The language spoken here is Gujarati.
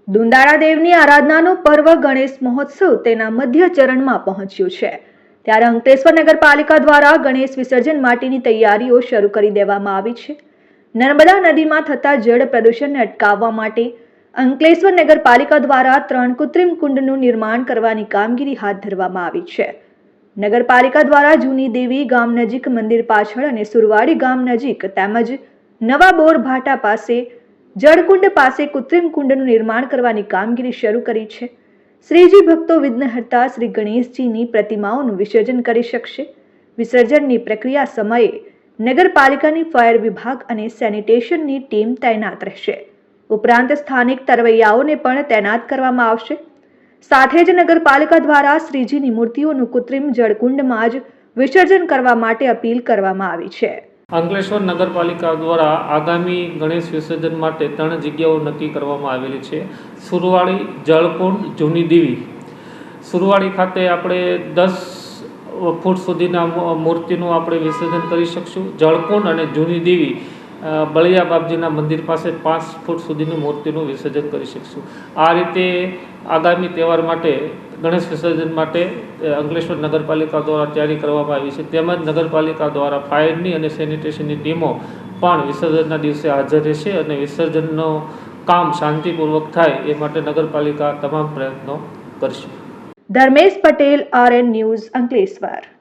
દુંદાળા દેવની આરાધનાનું પર્વ ગણેશ મહોત્સવ તેના મધ્ય ચરણમાં પહોંચ્યું છે. ત્યારે અંકલેશ્વર નગરપાલિકા દ્વારા ગણેશ વિસર્જન માટેની તૈયારીઓ શરૂ કરી દેવામાં આવી છે. નર્મદા નદીમાં થતા જળ પ્રદૂષણને અટકાવવા માટે અંકલેશ્વર નગરપાલિકા દ્વારા 3 કૃત્રિમ કુંડનું નિર્માણ કરવાની કામગીરી હાથ ધરવામાં આવી છે. નગરપાલિકા દ્વારા જૂની દેવી ગામ નજીક મંદિર પાછળ અને સુરવાડી ગામ નજીક તેમજ નવા બોર ભાટા પાસે જળકુંડ પાસે કૃત્રિમ કુંડનું નિર્માણ કરવાની કામગીરી શરૂ કરી છે. શ્રીજી ભક્તો વિઘ્નહર્તા શ્રી ગણેશજીની પ્રતિમાઓનું વિસર્જન કરી શકશે. વિસર્જનની પ્રક્રિયા સમયે નગરપાલિકાની ફાયર વિભાગ અને સેનિટેશનની ટીમ તૈનાત રહેશે. ઉપરાંત સ્થાનિક તરવૈયાઓને પણ તૈનાત કરવામાં આવશે. સાથે જ નગરપાલિકા દ્વારા શ્રીજીની મૂર્તિઓનું કૃત્રિમ જળકુંડમાં જ વિસર્જન કરવા માટે અપીલ કરવામાં આવી છે. અંકલેશ્વર નગરપાલિકા દ્વારા આગામી ગણેશ વિસર્જન માટે 3 જગ્યાઓ નક્કી કરવામાં આવેલી છે. સુરવાડી, જળકુંડ, જૂની દેવી. સુરવાડી ખાતે આપણે 10 ફૂટ સુધીના મૂર્તિનું આપણે વિસર્જન કરી શકશું. જળકુંડ અને જૂની દેવી બળિયા બાપજીના મંદિર પાસે 5 ફૂટ સુધીની મૂર્તિનું વિસર્જન કરી શકશું. આ રીતે આગામી તહેવાર માટે ગણેશ વિસર્જન માટે અંકલેશ્વર નગરપાલિકા દ્વારા તૈયારી કરવામાં આવી છે. તેમજ નગરપાલિકા દ્વારા ફાયરની અને સેનિટેશનની ટીમો પણ વિસર્જનના દિવસે હાજર રહેશે અને વિસર્જનનું કામ શાંતિપૂર્વક થાય એ માટે નગરપાલિકા તમામ પ્રયત્નો કરશે. Dharmesh Patel, RN news, Ankleshwar.